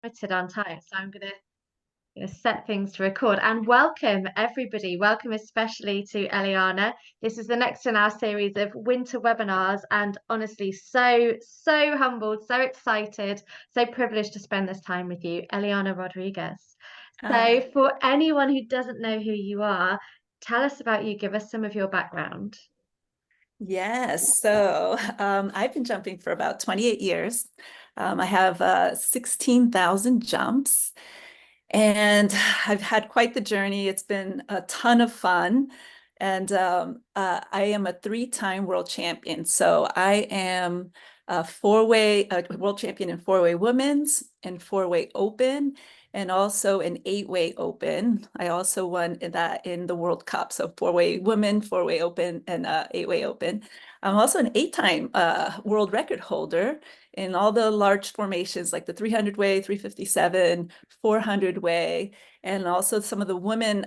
limited on time, so I'm gonna set things to record. And welcome everybody. Welcome especially to Eliana. This is the next in our series of winter webinars, and honestly, so humbled, so excited, so privileged to spend this time with you, Eliana Rodriguez. So, Ah, for anyone who doesn't know who you are, tell us about you. Give us some of your background. yes. So I've been jumping for about 28 years. I have 16,000 jumps, and I've had quite the journey. It's been a ton of fun. And I am a three-time world champion. So I am a four-way world champion in four-way women's and four-way open, and also an eight-way open. I also won that in the World Cup. So four-way women, four-way open, and eight-way open. I'm also an eight-time world record holder in all the large formations like the 300 way, 357, 400 way, and also some of the women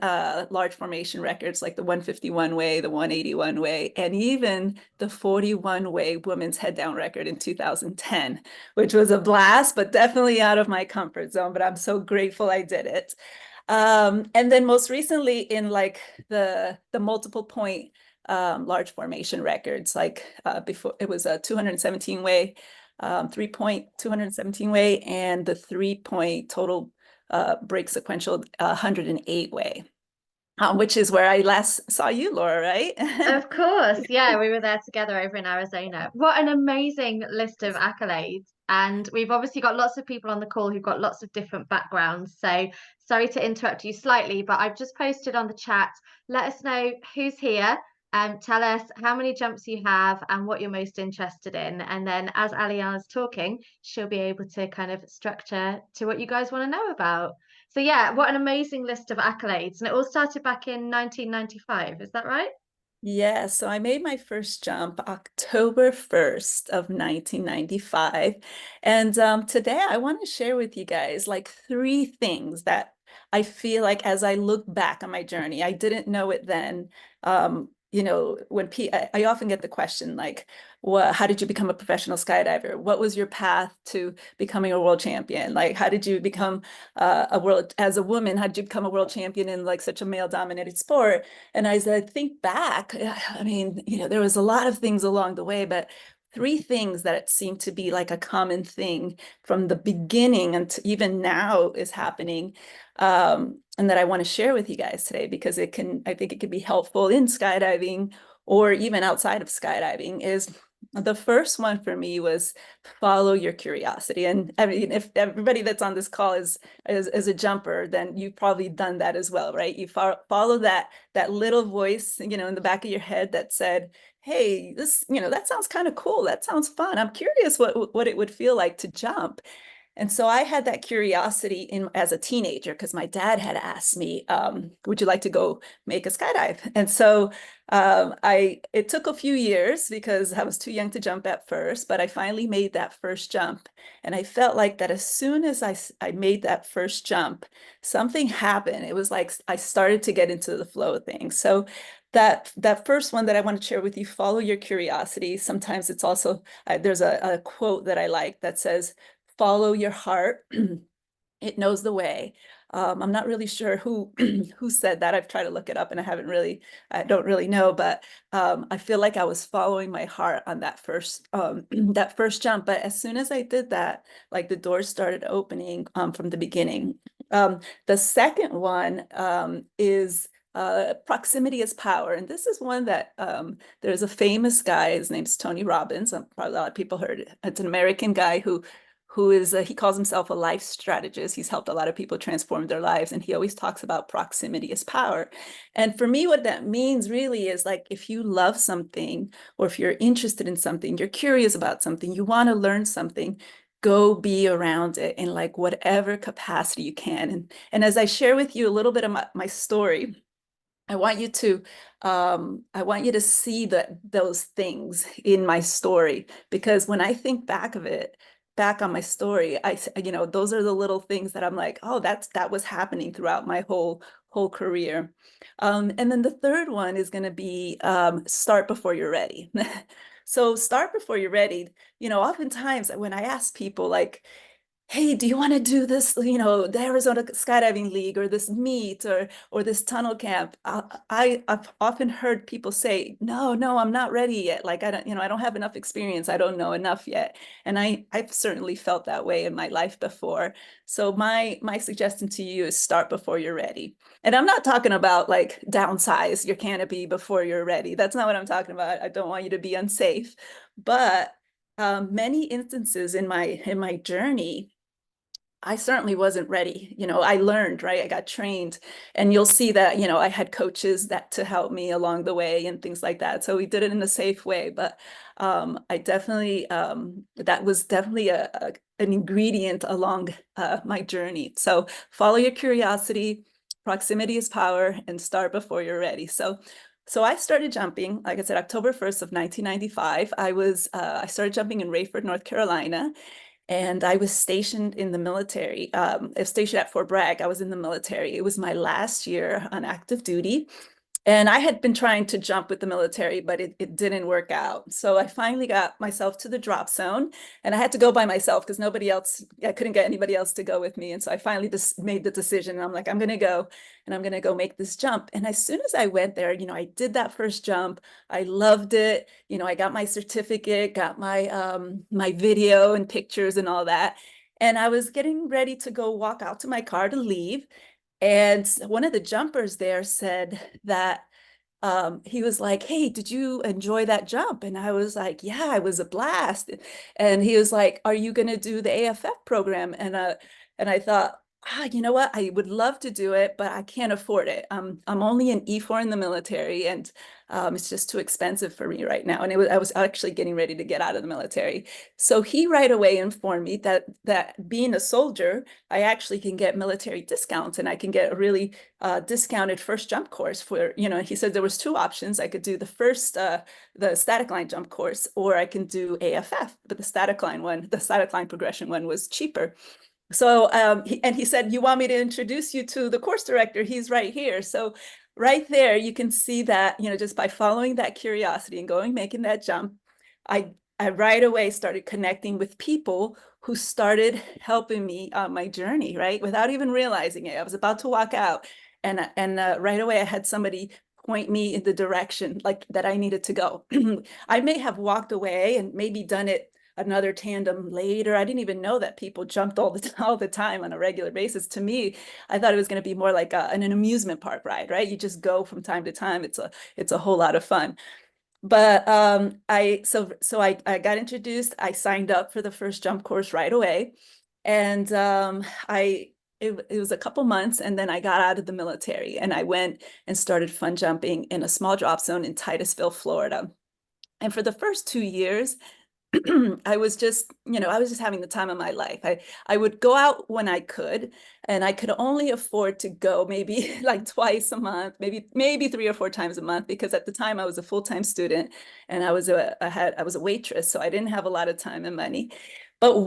large formation records like the 151 way, the 181 way, and even the 41 way women's head down record in 2010, which was a blast, but definitely out of my comfort zone. But I'm so grateful I did it. And then most recently in like the multiple point large formation records, like before it was a 217 way, 3-point 217 way, and the 3-point total break sequential 108 way, which is where I last saw you, Laura, right? Of course, yeah, we were there together over in Arizona. What an amazing list of accolades. And we've obviously got lots of people on the call who've got lots of different backgrounds. So sorry to interrupt you slightly, but I've just posted on the chat. Let us know who's here and tell us how many jumps you have and what you're most interested in. And then as Aliana's talking, she'll be able to kind of structure to what you guys want to know about. So yeah, what an amazing list of accolades. And it all started back in 1995, is that right? Yeah, so I made my first jump October 1st of 1995. And today I want to share with you guys like three things that I feel like as I look back on my journey, I didn't know it then. When I often get the question like, how did you become a professional skydiver? What was your path to becoming a world champion? Like, how did you become as a woman, how did you become a world champion in like such a male-dominated sport? And as I think back, I mean, there was a lot of things along the way, but three things that seem to be like a common thing from the beginning and even now is happening, and that I want to share with you guys today because I think it could be helpful in skydiving or even outside of skydiving. Is the first one for me was follow your curiosity. And I mean, if everybody that's on this call is a jumper, then you've probably done that as well, right? You follow that little voice, in the back of your head that said, hey, this, that sounds kind of cool. That sounds fun. I'm curious what it would feel like to jump. And so I had that curiosity as a teenager because my dad had asked me, would you like to go make a skydive? And so it took a few years because I was too young to jump at first, but I finally made that first jump. And I felt like that as soon as I made that first jump, something happened. It was like I started to get into the flow of things. So that first one that I want to share with you, follow your curiosity. Sometimes it's also, there's a quote that I like that says, follow your heart. It knows the way. I'm not really sure who who said that. I've tried to look it up and I don't really know, but I feel like I was following my heart on that first that first jump. But as soon as I did that, like the doors started opening from the beginning. The second one is proximity is power. And this is one that there's a famous guy, his name's Tony Robbins. Probably a lot of people heard it. It's an American guy who is he calls himself a life strategist. He's helped a lot of people transform their lives, and he always talks about proximity is power. And for me, what that means really is like if you love something or if you're interested in something, you're curious about something, you want to learn something, go be around it in like whatever capacity you can. And as I share with you a little bit of my story, I want you to see those things in my story, because when I think back on my story, those are the little things that I'm like, oh, that was happening throughout my whole career. And then the third one is going to be start before you're ready. So start before you're ready. Oftentimes when I ask people like, hey, do you want to do this, you know, the Arizona Skydiving League or this meet or this tunnel camp? I've often heard people say, no, no, I'm not ready yet. Like I don't, you know, I don't have enough experience. I don't know enough yet. And I've certainly felt that way in my life before. So my suggestion to you is start before you're ready. And I'm not talking about like downsize your canopy before you're ready. That's not what I'm talking about. I don't want you to be unsafe. But many instances in my journey, I certainly wasn't ready. You know, I learned, right? I got trained, and you'll see that, you know, I had coaches that to help me along the way and things like that. So we did it in a safe way, but I definitely that was definitely an ingredient along my journey. So follow your curiosity, proximity is power, and start before you're ready. So I started jumping, like I said, October 1st of 1995. I started jumping in Rayford, North Carolina, and I was stationed in the military. I was stationed at Fort Bragg. I was in the military. It was my last year on active duty. And I had been trying to jump with the military, but it didn't work out. So I finally got myself to the drop zone, and I had to go by myself because nobody else, I couldn't get anybody else to go with me. And so I finally just made the decision. And I'm like, I'm going to go and I'm going to go make this jump. And as soon as I went there, you know, I did that first jump. I loved it. You know, I got my certificate, got my video and pictures and all that. And I was getting ready to go walk out to my car to leave. And one of the jumpers there said that he was like, hey, did you enjoy that jump? And I was like, yeah, it was a blast. And he was like, are you going to do the AFF program? And I thought, you know what? I would love to do it, but I can't afford it. I'm only an E4 in the military, and it's just too expensive for me right now. And I was actually getting ready to get out of the military. So he right away informed me that being a soldier, I actually can get military discounts, and I can get a really discounted first jump course for, you know, he said there was two options. I could do the static line jump course, or I can do AFF, but the static line progression one was cheaper. So, he said, you want me to introduce you to the course director? He's right here. So right there, you can see that, you know, just by following that curiosity and going, making that jump, I right away started connecting with people who started helping me on my journey, right? Without even realizing it. I was about to walk out, and right away I had somebody point me in the direction like that I needed to go. I may have walked away and maybe done it another tandem later. I didn't even know that people jumped all the time on a regular basis. To me, I thought it was going to be more like an amusement park ride, right? You just go from time to time. It's a whole lot of fun. But I got introduced. I signed up for the first jump course right away, and it was a couple months, and then I got out of the military and I went and started fun jumping in a small drop zone in Titusville, Florida. And for the first 2 years, I was just, you know, I was just having the time of my life. I would go out when I could, and I could only afford to go maybe like twice a month, maybe 3 or 4 times a month, because at the time I was a full-time student and I was a waitress, so I didn't have a lot of time and money. But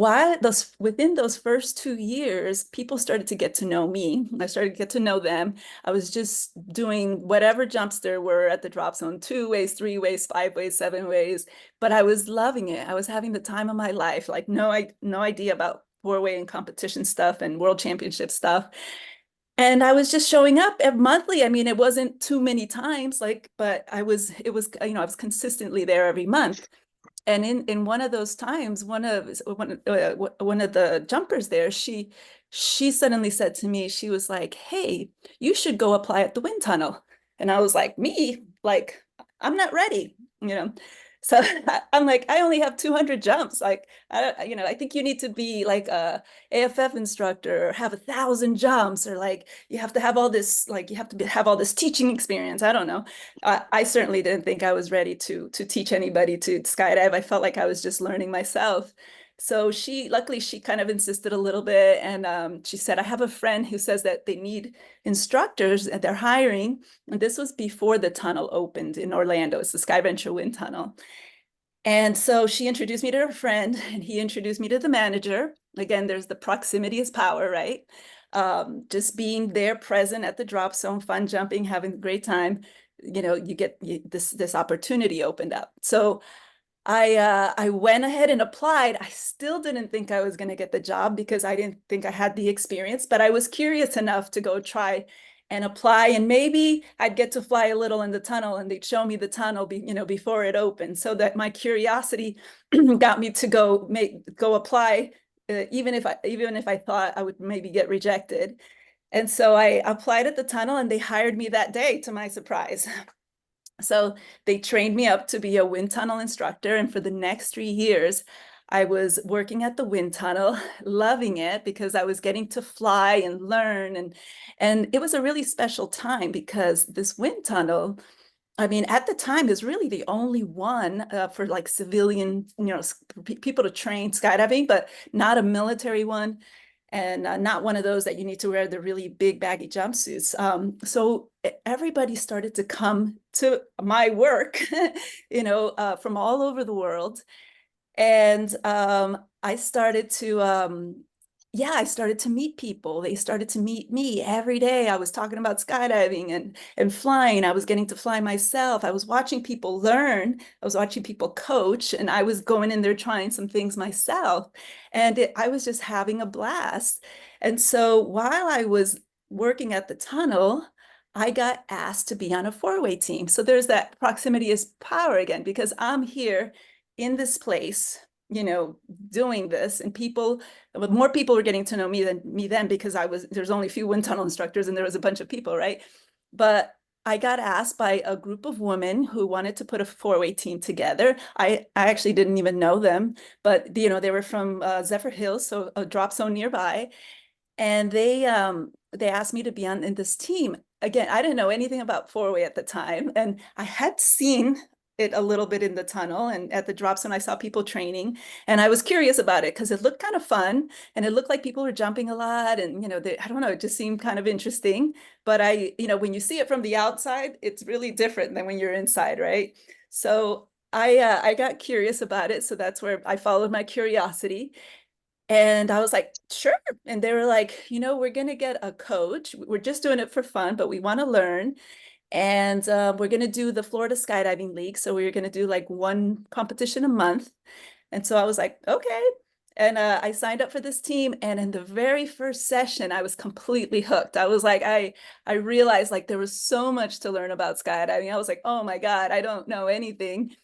within those first 2 years, people started to get to know me. I started to get to know them. I was just doing whatever jumps there were at the drop zone, 2 ways, 3 ways, 5 ways, 7 ways, but I was loving it. I was having the time of my life, like no idea about 4-way and competition stuff and world championship stuff. And I was just showing up monthly. I mean, it wasn't too many times, like, but it was, you know, I was consistently there every month. And in one of those times, one of the jumpers there, she suddenly said to me, she was like, hey, you should go apply at the wind tunnel. And I was like, me? Like, I'm not ready, you know. So I'm like, I only have 200 jumps. Like, you know, I think you need to be like a AFF instructor, or have 1,000 jumps, or like you have to have all this, like you have to have all this teaching experience. I don't know. I certainly didn't think I was ready to teach anybody to skydive. I felt like I was just learning myself. So luckily, she kind of insisted a little bit, and she said, I have a friend who says that they need instructors and they're hiring. And this was before the tunnel opened in Orlando. It's the SkyVenture Wind Tunnel. And so she introduced me to her friend, and he introduced me to the manager. Again, there's the proximity is power, right? Just being there present at the drop zone, fun jumping, having a great time, you know, you get this opportunity opened up. So I went ahead and applied. I still didn't think I was going to get the job because I didn't think I had the experience, but I was curious enough to go try and apply, and maybe I'd get to fly a little in the tunnel and they'd show me the tunnel before it opened, so that my curiosity got me to go apply, even if I thought I would maybe get rejected. And so I applied at the tunnel and they hired me that day, to my surprise. So they trained me up to be a wind tunnel instructor. And for the next 3 years, I was working at the wind tunnel, loving it because I was getting to fly and learn. And it was a really special time because this wind tunnel, I mean, at the time, is really the only one for like civilian, people to train skydiving, but not a military one, and not one of those that you need to wear the really big baggy jumpsuits. So everybody started to come to my work, from all over the world. And I started to I started to meet people. They started to meet me every day. I was talking about skydiving and flying. I was getting to fly myself. I was watching people learn. I was watching people coach, and I was going in there trying some things myself. And I was just having a blast. And so while I was working at the tunnel, I got asked to be on a four-way team. So there's that proximity is power again, because I'm here in this place, doing this, and more people were getting to know me than me then, because there's only a few wind tunnel instructors and there was a bunch of people, right? But I got asked by a group of women who wanted to put a four-way team together. I actually didn't even know them, but they were from Zephyr Hills, so a drop zone nearby. And they asked me to be on in this team. Again, I didn't know anything about four-way at the time, and I had seen it a little bit in the tunnel and at the drop zone. I saw people training, and I was curious about it because it looked kind of fun, and it looked like people were jumping a lot, and I don't know, it just seemed kind of interesting. But when you see it from the outside, it's really different than when you're inside, right? So I got curious about it, so that's where I followed my curiosity. And I was like, sure. And they were like, we're going to get a coach. We're just doing it for fun, but we want to learn. And we're going to do the Florida Skydiving League. So we were going to do like one competition a month. And so I was like, okay. And I signed up for this team. And in the very first session, I was completely hooked. I was like, I realized like there was so much to learn about skydiving. I was like, oh my God, I don't know anything.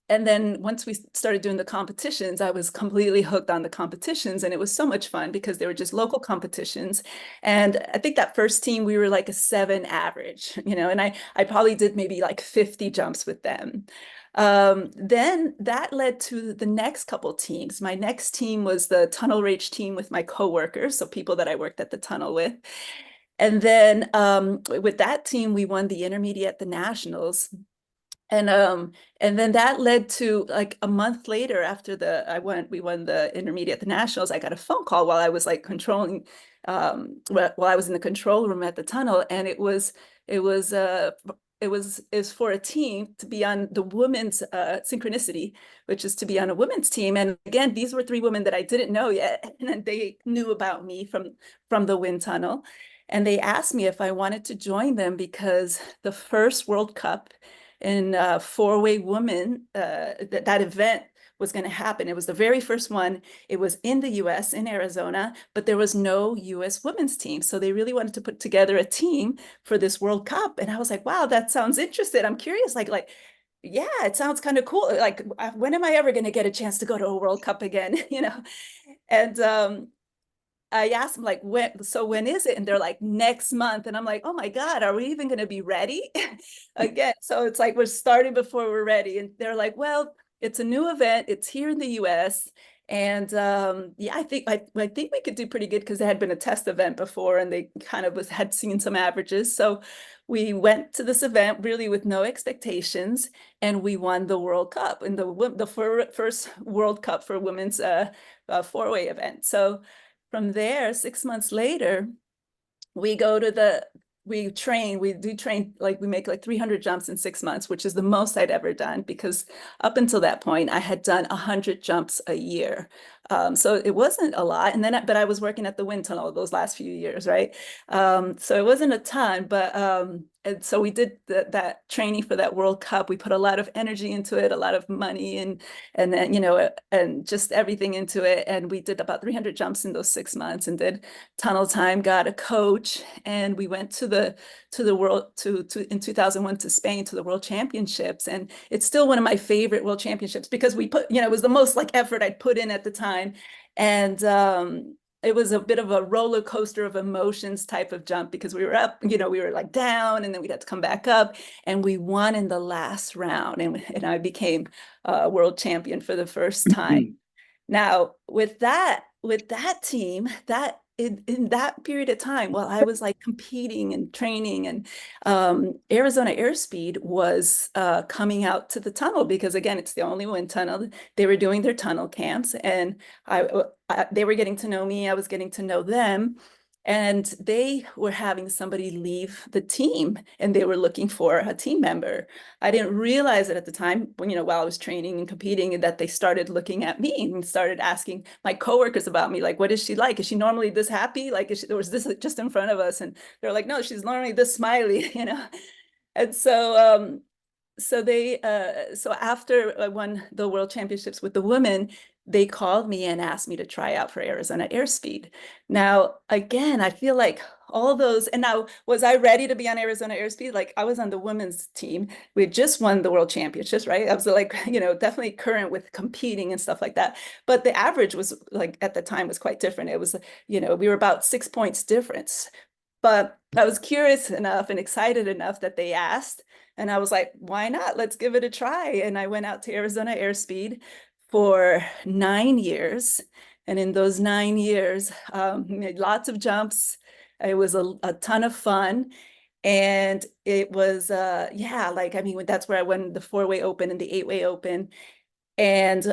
And then once we started doing the competitions, I was completely hooked on the competitions. And it was so much fun because they were just local competitions. And I think that first team, we were like a 7 average, and I probably did maybe like 50 jumps with them. Then that led to the next couple teams. My next team was the tunnel rage team with my coworkers, so people that I worked at the tunnel with. And then with that team, we won the intermediate at the nationals. And then that led to like a month later, after we won the intermediate at the nationals, I got a phone call while I was like controlling, while I was in the control room at the tunnel. And it was for a team to be on the women's synchronicity, which is to be on a women's team. And again, these were 3 women that I didn't know yet. And they knew about me from the wind tunnel. And they asked me if I wanted to join them because the first World Cup in four-way women, that event was going to happen. It was the very first one. It was in the US, in Arizona, but there was no US women's team. So they really wanted to put together a team for this World Cup. And I was like, wow, that sounds interesting. I'm curious, yeah, it sounds kind of cool. Like, when am I ever going to get a chance to go to a World Cup again? And I asked them like, when is it? And they're like, next month. And I'm like, oh my God, are we even going to be ready? Again, so it's like we're starting before we're ready. And they're like, well, it's a new event. It's here in the US. And I think we could do pretty good because there had been a test event before and they kind of had seen some averages. So we went to this event really with no expectations, and we won the World Cup in the first World Cup for women's four-way event. So from there, 6 months later, we do train, like we make like 300 jumps in 6 months, which is the most I'd ever done, because up until that point, I had done 100 jumps a year. So it wasn't a lot. And then, but I was working at the wind tunnel those last few years, right? So it wasn't a ton, but and so we did that training for that World Cup. We put a lot of energy into it, a lot of money, and then, you know, and just everything into it. And we did about 300 jumps in those 6 months, and did tunnel time. Got a coach, and we went to the world to in 2001 to Spain to the World Championships, and it's still one of my favorite World Championships because we put, you know, it was the most like effort I'd put in at the time, and it was a bit of a roller coaster of emotions type of jump because we were up, you know, we were like down, and then we'd have to come back up, and we won in the last round, and I became world champion for the first time. Now, with that team, that in that period of time, while I was like competing and training, and Arizona Airspeed was coming out to the tunnel because, again, it's the only wind tunnel. They were doing their tunnel camps, and they were getting to know me. I was getting to know them. And they were having somebody leave the team, and they were looking for a team member. I didn't realize it at the time, when, you know, while I was training and competing, and that they started looking at me and started asking my coworkers about me, like, what is she like? Is she normally this happy? Like, or was this just in front of us? And they're like, no, she's normally this smiley, you know? And so after I won the World Championships with the women, they called me and asked me to try out for Arizona Airspeed. Now, again, I feel like all those, and now, was I ready to be on Arizona Airspeed? Like, I was on the women's team. We had just won the World Championships, right? I was like, you know, definitely current with competing and stuff like that. But the average was, like, at the time was quite different. It was, you know, we were about 6 points difference. But I was curious enough and excited enough that they asked. And I was like, why not? Let's give it a try. And I went out to Arizona Airspeed for 9 years. And in those 9 years, made lots of jumps. It was a ton of fun. And it was, yeah, like, I mean, that's where I won the 4-way open and the 8-way open. And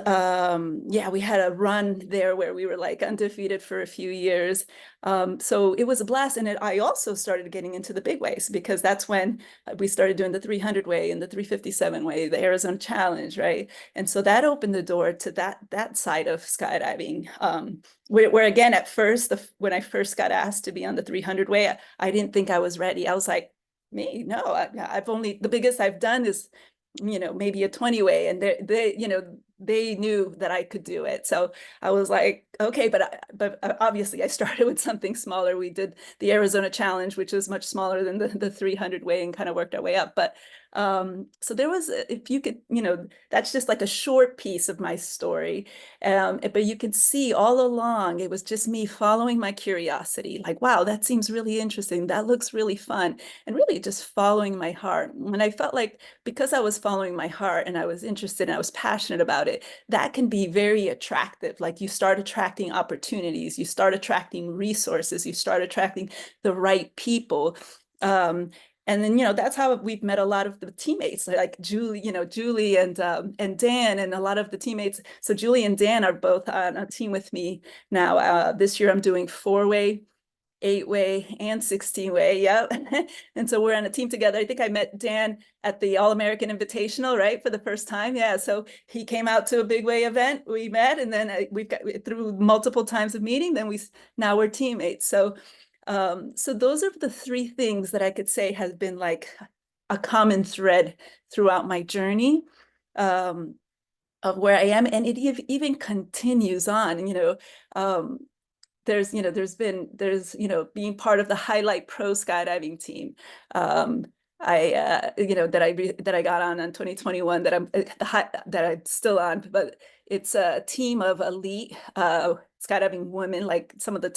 yeah, we had a run there where we were like undefeated for a few years. So it was a blast. And I also started getting into the big ways, because that's when we started doing the 300 way and the 357 way, the Arizona Challenge, right? And so that opened the door to that side of skydiving. Where again, at first, when I first got asked to be on the 300 way, I didn't think I was ready. I was like, me, no, I've only, the biggest I've done is, you know, maybe a 20 way, and they, you know, they knew that I could do it. So I was like, okay, but obviously I started with something smaller. We did the Arizona Challenge, which was much smaller than the 300 way, and kind of worked our way up. But so there was, if you could, you know, that's just like a short piece of my story. But you can see all along, it was just me following my curiosity, like, wow, that seems really interesting. That looks really fun. And really just following my heart. And I felt like, because I was following my heart and I was interested and I was passionate about it, that can be very attractive. Like, you start attracting opportunities, you start attracting resources, you start attracting the right people. And then, you know, that's how we've met a lot of the teammates, like Julie, you know, Julie and Dan, and a lot of the teammates. So Julie and Dan are both on a team with me now. This year I'm doing 4-way, 8-way, and 16-way. Yep. And so we're on a team together. I think I met Dan at the All-American Invitational, right, for the first time. Yeah. So he came out to a big way event. We met, and then we've got through multiple times of meeting. Then now we're teammates. So those are the three things that I could say has been like a common thread throughout my journey. Of where I am, and it even continues on, you know. There's, you know, there's, you know, being part of the Highlight Pro skydiving team. You know, that I got on 2021, that I'm still on, but it's a team of elite skydiving women, like some of the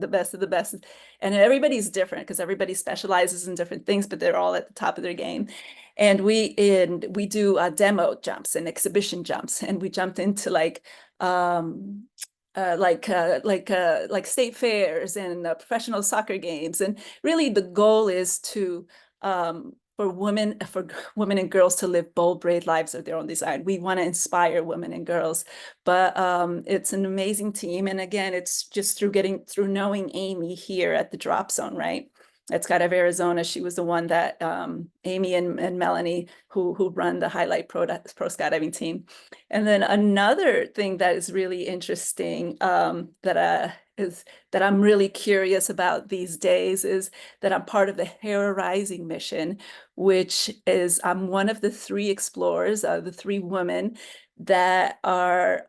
best of the best, and everybody's different because everybody specializes in different things, but they're all at the top of their game. And we do demo jumps and exhibition jumps, and we jumped into like state fairs and professional soccer games. And really the goal is to for women and girls to live bold, brave lives of their own design. We want to inspire women and girls, but it's an amazing team. And again, it's just through knowing Amy here at the Drop Zone, right? at Skydive Arizona. She was the one that Amy and Melanie, who run the Highlight Pro Skydiving team. And then another thing that is really interesting that I'm really curious about these days is that I'm part of the Hera Rising mission, which is I'm one of the 3 explorers, the 3 women that are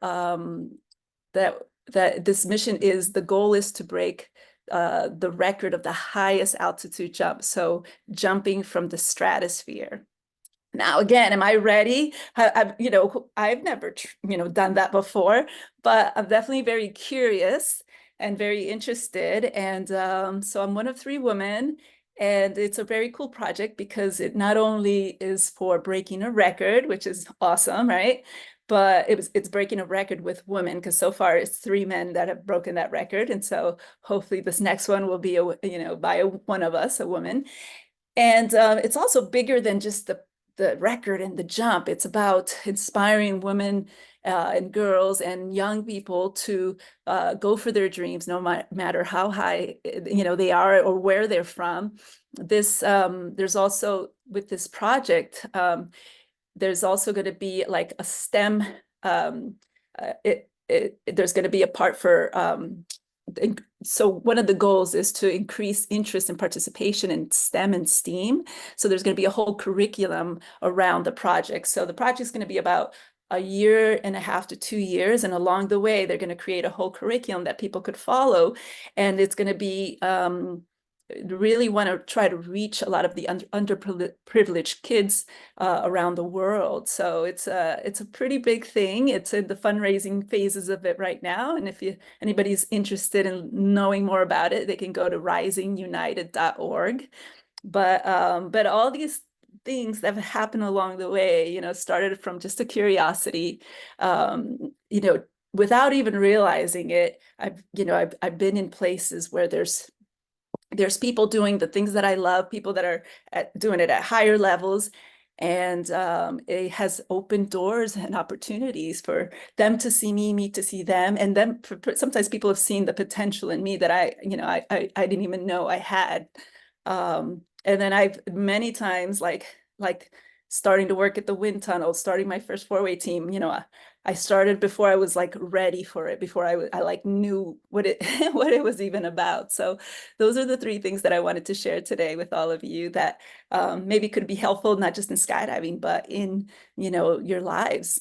that this mission is, the goal is to break the record of the highest altitude jump, so jumping from the stratosphere. Now, again, am I ready? I've never, done that before, but I'm definitely very curious and very interested. And so I'm one of 3 women, and it's a very cool project because it not only is for breaking a record, which is awesome, right? But it's breaking a record with women, because so far it's 3 men that have broken that record. And so hopefully this next one will be, one of us, a woman. And it's also bigger than just the record and the jump. It's about inspiring women and girls and young people to go for their dreams, no matter how high they are or where they're from. There's also, with this project, there's also going to be like a STEM. There's going to be a part for so one of the goals is to increase interest and participation in STEM and STEAM. So there's going to be a whole curriculum around the project. So the project is going to be about a year and a half to 2 years. And along the way, they're going to create a whole curriculum that people could follow. And it's going to be really want to try to reach a lot of the underprivileged kids around the world. So it's a pretty big thing. It's in the fundraising phases of it right now. And if anybody's interested in knowing more about it, they can go to risingunited.org. But all these things that have happened along the way, started from just a curiosity, without even realizing it. I've been in places where there's people doing the things that I love, people that are doing it at higher levels. And it has opened doors and opportunities for them to see me to see them. And then sometimes people have seen the potential in me that I didn't even know I had. And then I've many times like starting to work at the wind tunnel, starting my first 4-way team, I started before I was like ready for it, before I like knew what it what it was even about. So those are the 3 things that I wanted to share today with all of you that maybe could be helpful, not just in skydiving, but in, your lives.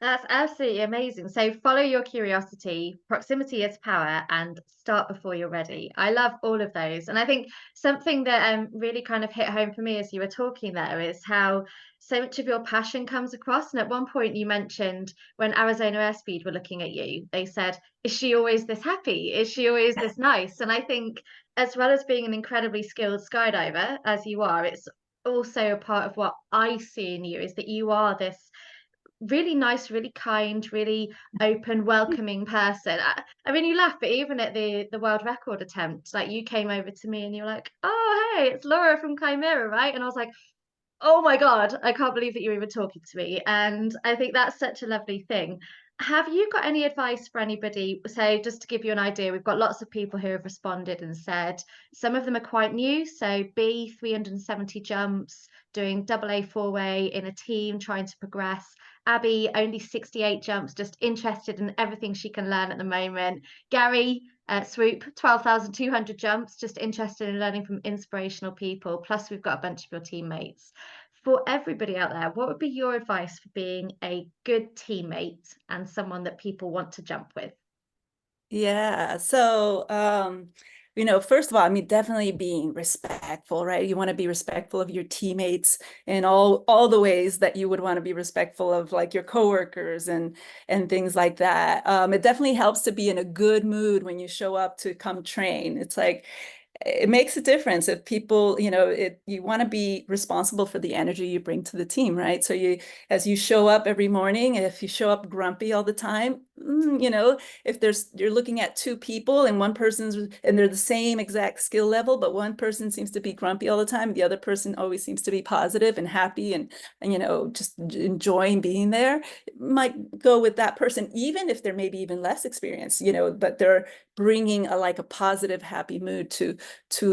That's absolutely amazing. So follow your curiosity, proximity is power, and start before you're ready. I love all of those. And I think something that really kind of hit home for me as you were talking there is how so much of your passion comes across. And at one point you mentioned when Arizona Airspeed were looking at you, they said, is she always this happy? Is she always this nice? And I think as well as being an incredibly skilled skydiver, as you are, it's also a part of what I see in you is that you are this really nice, really kind, really open, welcoming person. I mean, you laugh, but even at the world record attempt, like you came over to me and you were like, "Oh, hey, it's Laura from Chimera, right?" And I was like, "Oh my God, I can't believe that you're even talking to me." And I think that's such a lovely thing. Have you got any advice for anybody? So, just to give you an idea, we've got lots of people who have responded and said some of them are quite new. So, B, 370 jumps, doing double A 4-way in a team, trying to progress. Abby, only 68 jumps, just interested in everything she can learn at the moment. Gary, Swoop, 12,200 jumps, just interested in learning from inspirational people. Plus, we've got a bunch of your teammates. For everybody out there, what would be your advice for being a good teammate and someone that people want to jump with? Yeah. So, first of all, I mean, definitely being respectful, right? You want to be respectful of your teammates in all the ways that you would want to be respectful of like your coworkers and things like that. It definitely helps to be in a good mood when you show up to come train. It's like it makes a difference if people, you want to be responsible for the energy you bring to the team, right? So as you show up every morning, if you show up grumpy all the time, you know, if you're looking at two people and and they're the same exact skill level, but one person seems to be grumpy all the time, the other person always seems to be positive and happy and you know, just enjoying being there, might go with that person, even if they're maybe even less experienced, you know, but they're bringing like a positive, happy mood to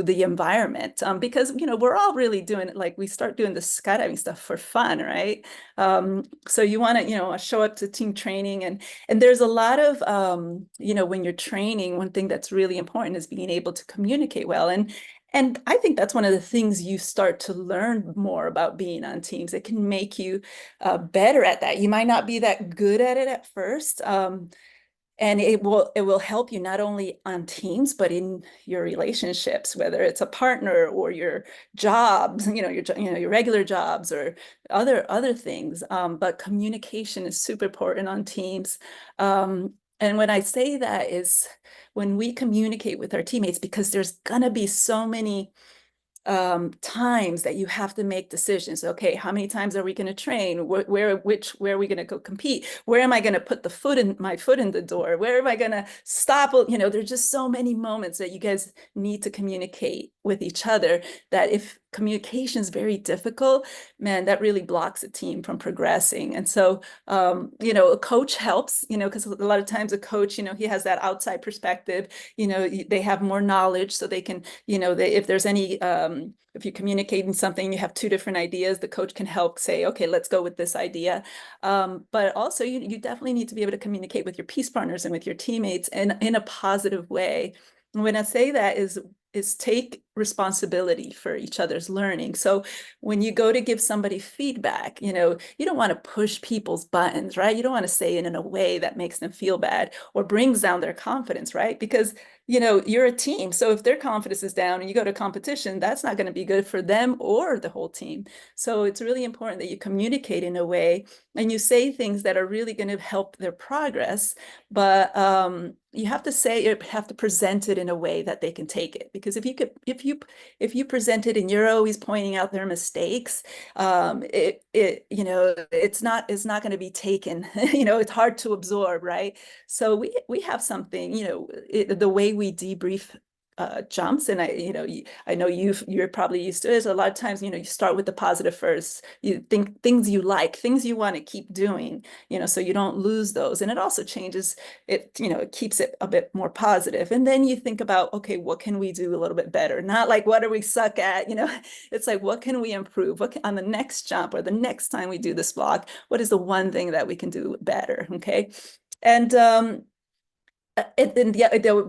the environment. Because, you know, we're all really doing it, like we start doing the skydiving stuff for fun, right? So you want to, you know, show up to team training, and there's a lot of, you know, when you're training, one thing that's really important is being able to communicate well. And I think that's one of the things you start to learn more about being on teams. It can make you better at that. You might not be that good at it at first, and it will help you not only on teams but in your relationships, whether it's a partner or your jobs, you know, your regular jobs or other things. But communication is super important on teams. And when I say that is when we communicate with our teammates, because there's gonna be so many times that you have to make decisions. Okay, how many times are we going to train? Where are we going to go compete? Where am I going to put my foot in the door? Where am I going to stop? You know, there's just so many moments that you guys need to communicate with each other, that if communication is very difficult, man, that really blocks a team from progressing. And so, you know, a coach helps, you know, because a lot of times a coach, you know, he has that outside perspective, you know, they have more knowledge, so they can, you know, if there's any, if you're communicating something, you have two different ideas, the coach can help say, okay, let's go with this idea. But also you definitely need to be able to communicate with your peace partners and with your teammates in a positive way. And when I say that is take responsibility for each other's learning. So when you go to give somebody feedback, you know, you don't want to push people's buttons, right? You don't want to say it in a way that makes them feel bad or brings down their confidence, right? Because, you know, you're a team. So if their confidence is down and you go to competition, that's not going to be good for them or the whole team. So it's really important that you communicate in a way and you say things that are really going to help their progress. But you have to present it in a way that they can take it. Because if you present it and you're always pointing out their mistakes, you know, it's not going to be taken. You know, it's hard to absorb, right? So we have something, you know, the way we debrief jumps, and I know you're probably used to it. So a lot of times, you know, you start with the positive first. You think things you like, things you want to keep doing, you know, so you don't lose those. And it also changes it, you know, it keeps it a bit more positive. And then you think about, okay, what can we do a little bit better? Not like, what do we suck at? You know, it's like, what can we improve? On the next jump or the next time we do this block, what is the one thing that we can do better? Okay. And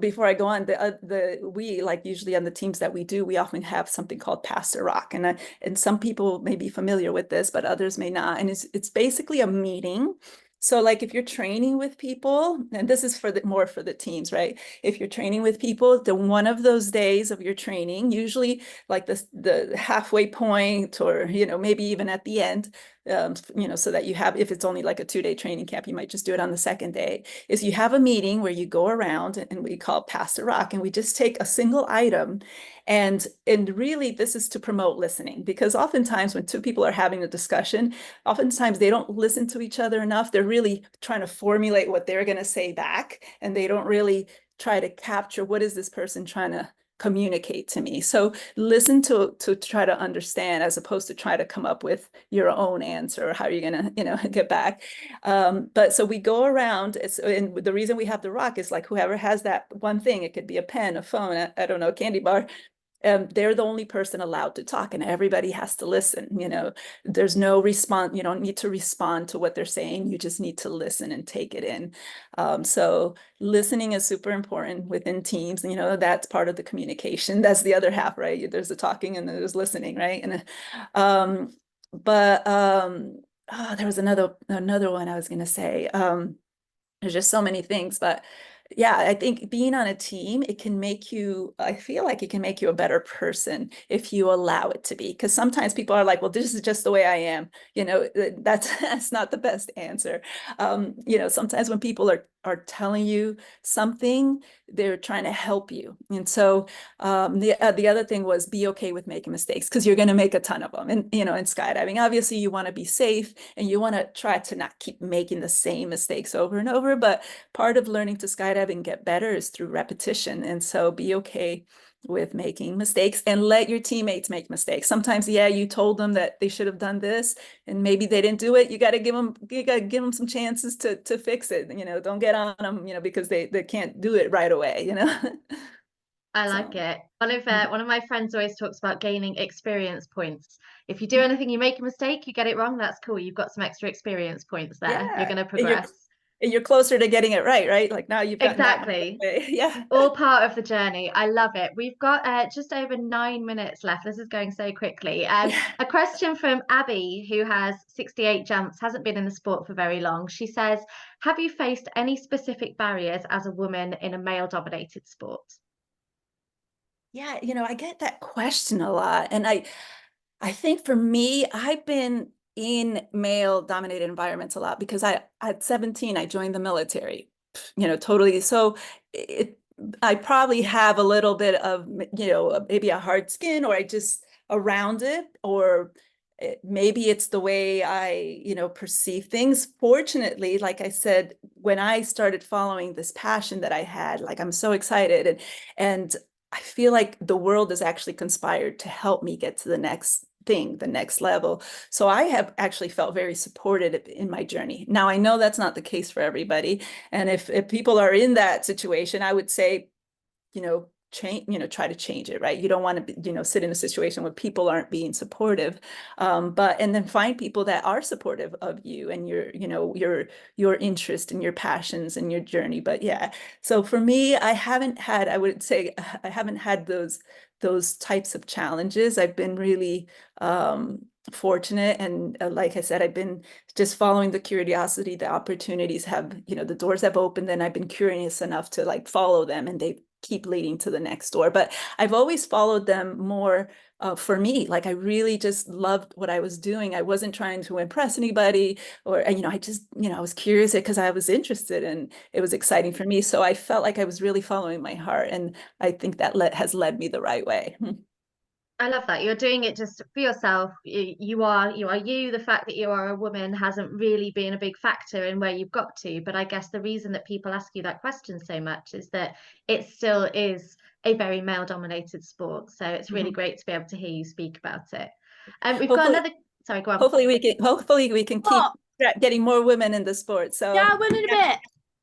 before I go on, we, like, usually on the teams that we do, we often have something called Pass the Rock, and some people may be familiar with this, but others may not. And it's basically a meeting. So, like, if you're training with people, and this is more for the teams, right? If you're training with people, then one of those days of your training, usually like the halfway point, or, you know, maybe even at the end, you know, so that you have, if it's only like a 2-day training camp, you might just do it on the second day, is you have a meeting where you go around and we call Pass the Rock, and we just take a single item. And really, this is to promote listening, because oftentimes when two people are having a discussion, oftentimes they don't listen to each other enough. They're really trying to formulate what they're going to say back, and they don't really try to capture what is this person trying to communicate to me. So listen to try to understand, as opposed to try to come up with your own answer, or how you're gonna, you know, get back. But so we go around, and the reason we have the rock is, like, whoever has that one thing, it could be a pen, a phone, I don't know, a candy bar, they're the only person allowed to talk, and everybody has to listen. You know, there's no response. You don't need to respond to what they're saying. You just need to listen and take it in. So listening is super important within teams. You know, that's part of the communication. That's the other half, right? There's the talking and there's listening, right? And but there was another one I was going to say. There's just so many things, but yeah, I think being on a team, I feel like it can make you a better person if you allow it to be. Because sometimes people are like, well, this is just the way I am. You know, that's not the best answer. You know, sometimes when people are are telling you something, they're trying to help you. And so the other thing was be okay with making mistakes, because you're going to make a ton of them. And in skydiving, obviously you want to be safe and you want to try to not keep making the same mistakes over and over. But part of learning to skydive and get better is through repetition. And so be okay with making mistakes and let your teammates make mistakes. Sometimes, yeah, you told them that they should have done this and maybe they didn't do it. You got to give them some chances to fix it. Don't get on them, because they can't do it right away, I like So, it. One of my friends always talks about gaining experience points. If you do anything, you make a mistake, you get it wrong, that's cool. You've got some extra experience points there. You're yeah. going to And progress. you're closer to getting it right? Like now you've gotten that out of the Exactly. way. Yeah. All part of the journey. I love it. We've got just over 9 minutes left. This is going so quickly. Yeah. A question from Abby, who has 68 jumps, hasn't been in the sport for very long. She says, have you faced any specific barriers as a woman in a male-dominated sport? Yeah, I get that question a lot. And I think for me, I've been in male dominated environments a lot because at 17, I joined the military, totally. So it, I probably have a little bit of, maybe a hard skin, or I just around it, or maybe it's the way I, perceive things. Fortunately, like I said, when I started following this passion that I had, like I'm so excited, and I feel like the world has actually conspired to help me get to the next thing, the next level. So I have actually felt very supported in my journey. Now I know that's not the case for everybody. And if people are in that situation, I would say, change, try to change it, right? You don't want to, sit in a situation where people aren't being supportive. And then find people that are supportive of you and your interest and your passions and your journey. But yeah, so for me, I would say I haven't had those types of challenges. I've been really fortunate. And like I said, I've been just following the curiosity, the opportunities have, the doors have opened, and I've been curious enough to like follow them, and they keep leading to the next door. But I've always followed them more for me. Like I really just loved what I was doing. I wasn't trying to impress anybody, or, I just, I was curious because I was interested and it was exciting for me. So I felt like I was really following my heart. And I think that has led me the right way. I love that. You're doing it just for yourself. You are you. The fact that you are a woman hasn't really been a big factor in where you've got to. But I guess the reason that people ask you that question so much is that it still is a very male-dominated sport. So it's really Mhm. great to be able to hear you speak about it. And we've got Hopefully, another. Sorry, go on. hopefully we can keep Oh, getting more women in the sport. So yeah, one in a bit.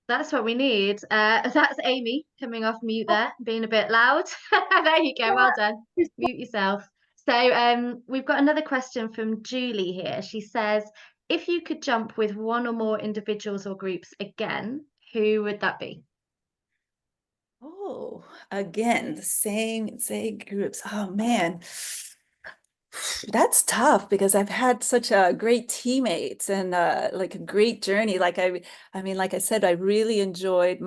That's what we need. That's Amy coming off mute there, being a bit loud. There you go. Well done. Mute yourself. So we've got another question from Julie here. She says, if you could jump with one or more individuals or groups again, who would that be? oh, again, the same groups. Oh man. That's tough because I've had such a great teammates and like a great journey. I mean, like I said, I really enjoyed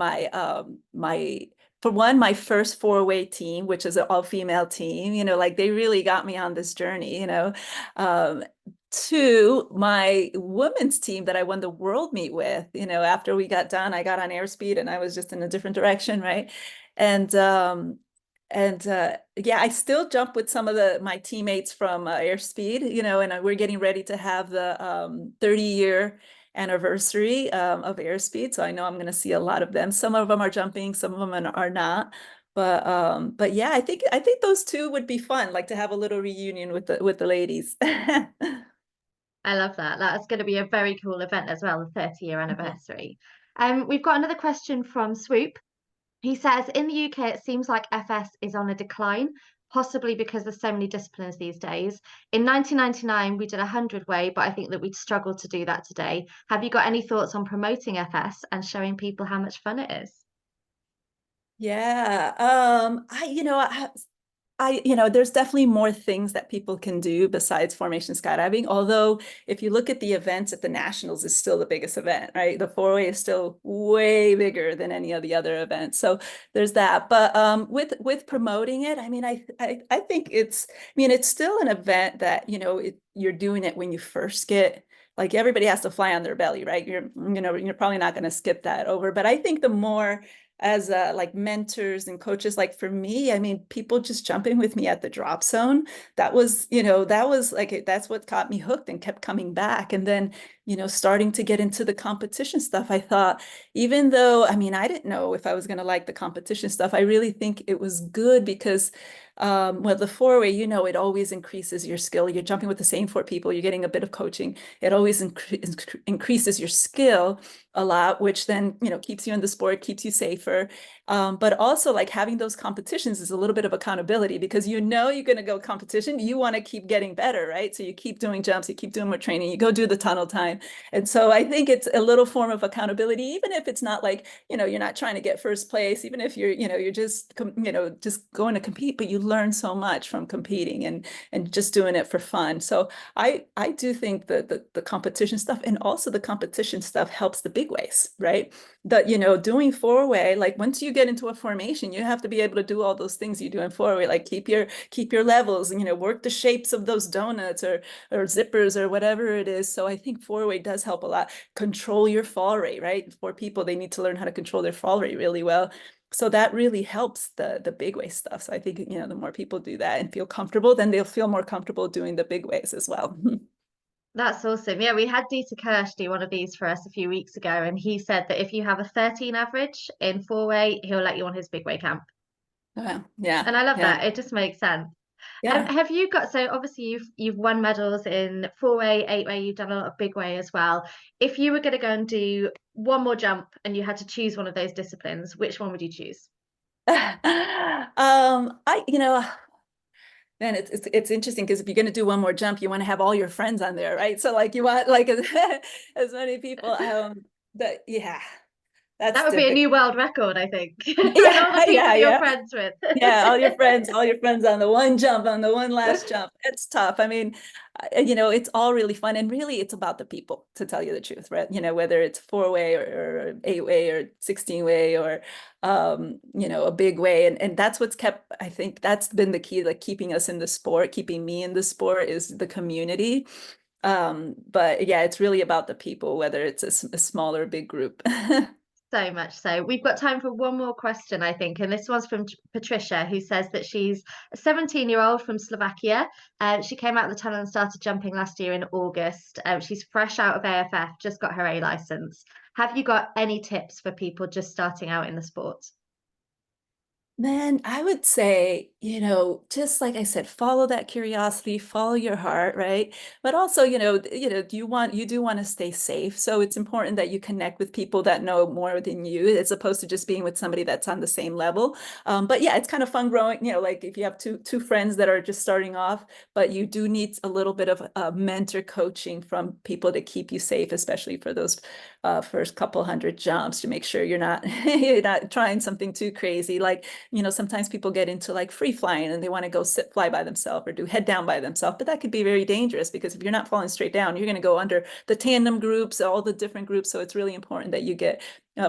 for one, my first four-way team, which is an all-female team, like they really got me on this journey. Um, Two, my women's team that I won the world meet with, after we got done, I got on Airspeed and I was just in a different direction, right? And yeah, I still jump with some of my teammates from Airspeed, and we're getting ready to have the 30-year anniversary of Airspeed. So I know I'm going to see a lot of them. Some of them are jumping, some of them are not. But yeah, I think those two would be fun, like to have a little reunion with the ladies. I love that. That's going to be a very cool event as well, the 30-year Mhm. anniversary. We've got another question from Swoop. He says, in the UK, it seems like FS is on a decline, possibly because there's so many disciplines these days. In 1999, we did a 100 way, but I think that we'd struggle to do that today. Have you got any thoughts on promoting FS and showing people how much fun it is? Yeah, there's definitely more things that people can do besides formation skydiving. Although, if you look at the events at the Nationals, is still the biggest event, right? The four-way is still way bigger than any of the other events. So there's that. But with promoting it, I mean, I think it's still an event that you're doing it when you first get like everybody has to fly on their belly, right? You're probably not going to skip that over. But I think the more as like mentors and coaches, like for me, I mean, people just jumping with me at the drop zone, that was, that was like, that's what got me hooked and kept coming back. And then, starting to get into the competition stuff, I thought, even though, I mean, I didn't know if I was going to like the competition stuff, I really think it was good because well, the four-way, it always increases your skill. You're jumping with the same four people, you're getting a bit of coaching. It always increases your skill a lot, which then, keeps you in the sport, keeps you safer. But also like having those competitions is a little bit of accountability because you're going to go competition, you want to keep getting better, right? So you keep doing jumps, you keep doing more training, you go do the tunnel time. And so I think it's a little form of accountability, even if it's not like, you're not trying to get first place, even if you're just, just going to compete, but you learn so much from competing and just doing it for fun. So I do think that the competition stuff and also the competition stuff helps the big ways, right? That, doing four-way, like once you get into a formation, you have to be able to do all those things you do in four-way, like keep your levels and, work the shapes of those donuts or zippers or whatever it is. So I think four-way does help a lot. Control your fall rate, right? For people, they need to learn how to control their fall rate really well. So that really helps the big way stuff. So I think, the more people do that and feel comfortable, then they'll feel more comfortable doing the big ways as well. That's awesome. Yeah, we had Dieter Kirsch do one of these for us a few weeks ago, and he said that if you have a 13 average in four-way, he'll let you on his big way camp. Yeah, And I love yeah, that. It just makes sense. yeah. Have you got, so obviously you've won medals in four-way, eight-way, you've done a lot of big way as well. If you were going to go and do one more jump and you had to choose one of those disciplines, which one would you choose? I, man, it's interesting because if you're going to do one more jump, you want to have all your friends on there, right? So like you want like as many people. But yeah, that's That would be a difficult. new world record, I think. With all the Yeah, people yeah, that you're yeah. friends with. Yeah, all your friends on the one jump, on the one last jump. It's tough. I mean, it's all really fun. And really, it's about the people, to tell you the truth, right? Whether it's four-way or eight-way or 16-way or, a big way. And that's what's kept, I think that's been the key, like keeping us in the sport, keeping me in the sport is the community. But yeah, it's really about the people, whether it's a small or big group. So much so. We've got time for one more question, I think. And this one's from Patricia, who says that she's a 17-year-old from Slovakia. She came out of the tunnel and started jumping last year in August. She's fresh out of AFF, just got her A license. Have you got any tips for people just starting out in the sport? Man, I would say, just like I said, follow that curiosity, follow your heart, right? But also, you do want to stay safe. So it's important that you connect with people that know more than you, as opposed to just being with somebody that's on the same level. But yeah, it's kind of fun growing, like if you have two friends that are just starting off, but you do need a little bit of mentor coaching from people to keep you safe, especially for those first couple hundred jumps to make sure you're not you're not trying something too crazy. Like, sometimes people get into like free flying and they want to go fly by themselves or do head down by themselves, but that could be very dangerous because if you're not falling straight down, you're going to go under the tandem groups, all the different groups. So it's really important that you get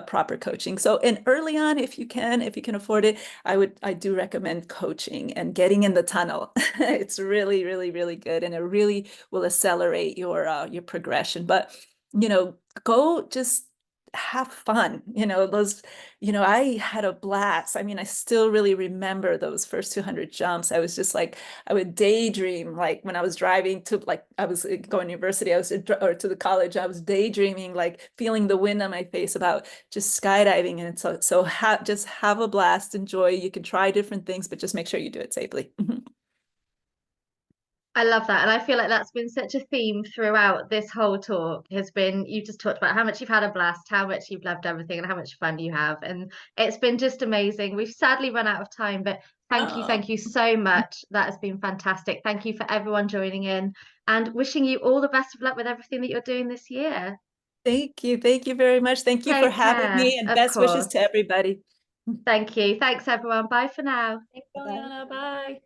proper coaching. So, and early on, if you can afford it, I do recommend coaching and getting in the tunnel. It's really, really, really good, and it really will accelerate your progression. But go just have fun. I had a blast. I mean, I still really remember those first 200 jumps. I was just like, I would daydream, like when I was driving to, like, I was going to university, or to the college, I was daydreaming, like feeling the wind on my face about just skydiving. And just have a blast, enjoy. You can try different things, but just make sure you do it safely. I love that. And I feel like that's been such a theme throughout this whole talk has been you just talked about how much you've had a blast, how much you've loved everything, and how much fun you have. And it's been just amazing. We've sadly run out of time, but Oh, thank you so much. That has been fantastic. Thank you for everyone joining in and wishing you all the best of luck with everything that you're doing this year. thank you. Thank you very much. Thank you for Take having care, me, and of best wishes course. to everybody. Thank you. Thanks, everyone. Bye for now. Thanks, Eliana. Bye.